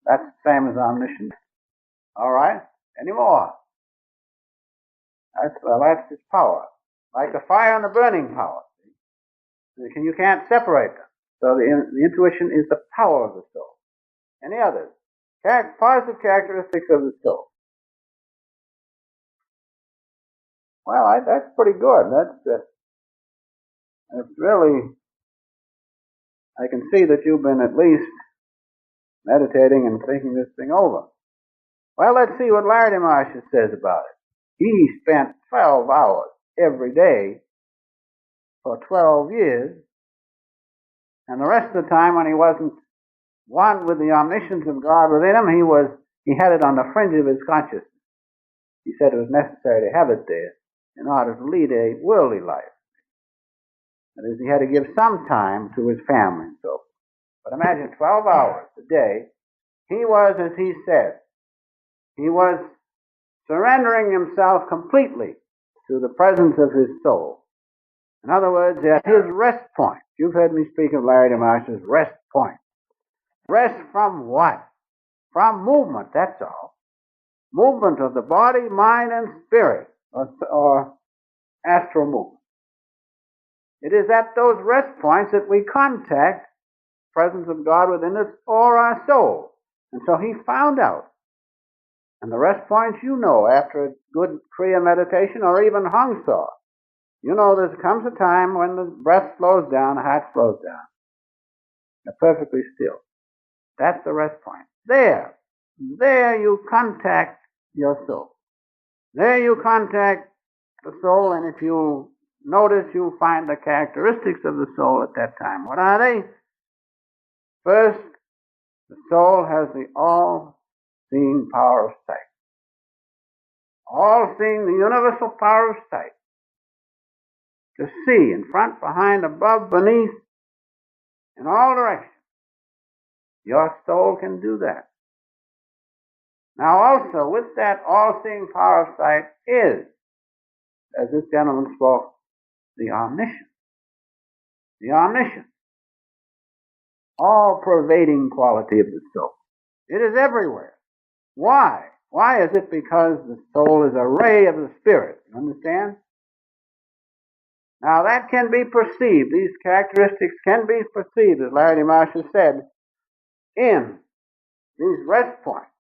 That's the same as omniscience. All right? Any more? That's its power. Like the fire and the burning power. You can't separate them. So the intuition is the power of the soul. Any others? Positive characteristics of the soul. Well, that's pretty good. That's really, I can see that you've been at least meditating and thinking this thing over. Well, let's see what Larry DeMarcia says about it. He spent 12 hours every day for 12 years, and the rest of the time when he wasn't one with the omniscience of God within him, he had it on the fringe of his consciousness. He said it was necessary to have it there in order to lead a worldly life. That is, he had to give some time to his family and so forth. But imagine 12 hours a day. He was, as he said, he was surrendering himself completely to the presence of his soul. In other words, at his rest point. You've heard me speak of Larry DeMarcia's rest point. Rest from what? From movement, that's all. Movement of the body, mind, and spirit, or astral movement. It is at those rest points that we contact the presence of God within us or our soul. And so he found out. And the rest points you know after a good Kriya meditation or even Hong Sau. You know there comes a time when the breath slows down, the heart slows down. They're perfectly still. That's the rest point. There you contact your soul. There you contact the soul, and if you notice, you'll find the characteristics of the soul at that time. What are they? First, the soul has the all-seeing power of sight. All-seeing, the universal power of sight. To see in front, behind, above, beneath, in all directions. Your soul can do that. Now also, with that all-seeing power of sight is, as this gentleman spoke, the omniscience. The omniscience. All-pervading quality of the soul. It is everywhere. Why? Why is it? Because the soul is a ray of the Spirit. You understand? Now that can be perceived. These characteristics can be perceived, as Larry DeMarcia said, in these rest points.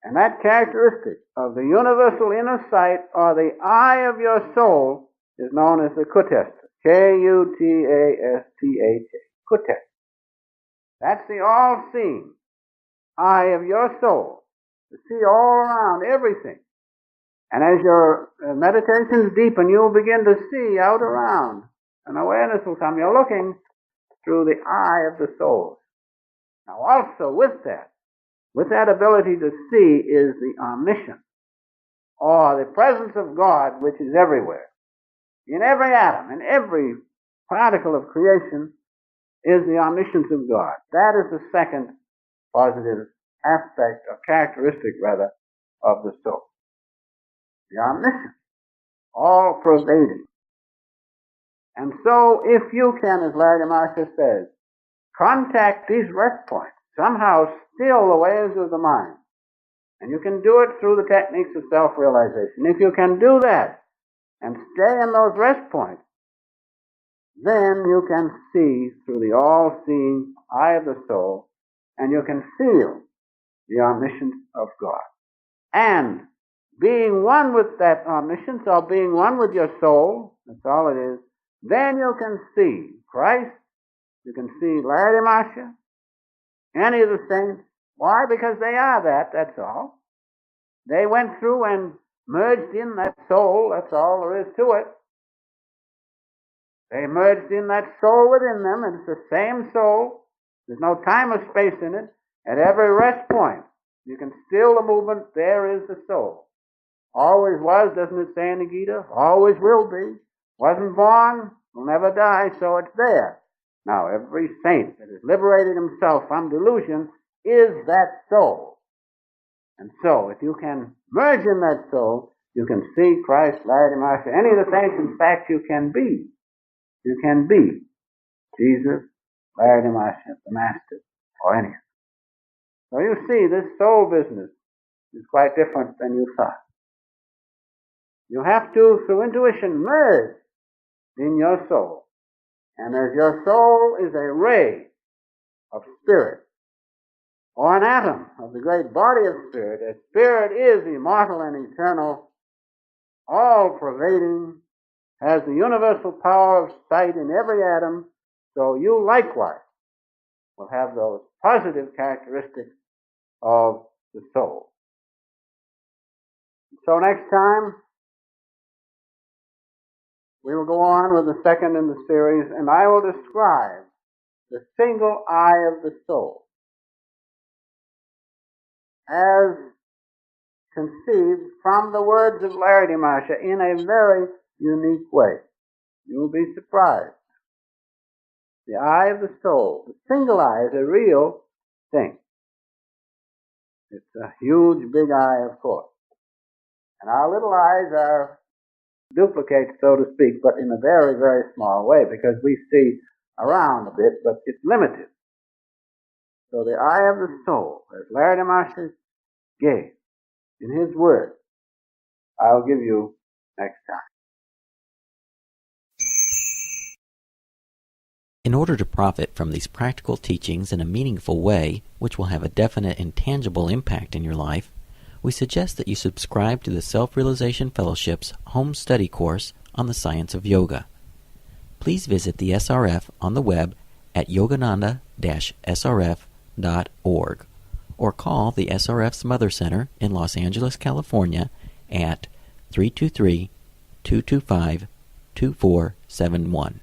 And that characteristic of the universal inner sight, or the eye of your soul, is known as the Kutastha. Kutastha. Kutastha. That's the all-seeing eye of your soul, to see all around everything. And as your meditations deepen, you'll begin to see out around. And awareness will come. You're looking through the eye of the soul. Now also with that ability to see is the omniscience, or the presence of God, which is everywhere. In every atom, in every particle of creation, is the omniscience of God. That is the second positive aspect, or characteristic rather, of the soul. The omniscience, all pervading. And so if you can, as Larry DeMarcia says, contact these rest points, somehow still the waves of the mind, and you can do it through the techniques of self-realization. If you can do that and stay in those rest points, then you can see through the all-seeing eye of the soul, and you can feel the omniscience of God. And being one with that omniscience, or being one with your soul, that's all it is, then you can see Christ, you can see Larry DeMarcia, any of the saints. Why? Because they are that, that's all. They went through and merged in that soul, that's all there is to it. They merged in that soul within them, and it's the same soul. There's no time or space in it. At every rest point, you can still the movement, there is the soul. Always was, doesn't it say in the Gita? Always will be. Wasn't born, will never die, so it's there. Now, every saint that has liberated himself from delusion is that soul. And so, if you can merge in that soul, you can see Christ, Larry DeMarcia, any of the saints. In fact, you can be. You can be Jesus, Larry DeMarcia, the Master, or any of them. So you see, this soul business is quite different than you thought. You have to, through intuition, merge in your soul. And as your soul is a ray of spirit, or an atom of the great body of spirit, as spirit is immortal and eternal, all-pervading, has the universal power of sight in every atom, so you likewise will have those positive characteristics of the soul. So next time, we will go on with the second in the series, and I will describe the single eye of the soul as conceived from the words of Larry DeMarcia in a very unique way. You will be surprised. The eye of the soul, the single eye, is a real thing. It's a huge, big eye, of course. And our little eyes are duplicates, so to speak, but in a very, very small way, because we see around a bit, but it's limited. So the eye of the soul, as Larry DeMarcia gave in his word, I'll give you next time. In order to profit from these practical teachings in a meaningful way, which will have a definite and tangible impact in your life, we suggest that you subscribe to the Self-Realization Fellowship's home study course on the science of yoga. Please visit the SRF on the web at yogananda-srf.org or call the SRF's Mother Center in Los Angeles, California at 323-225-2471.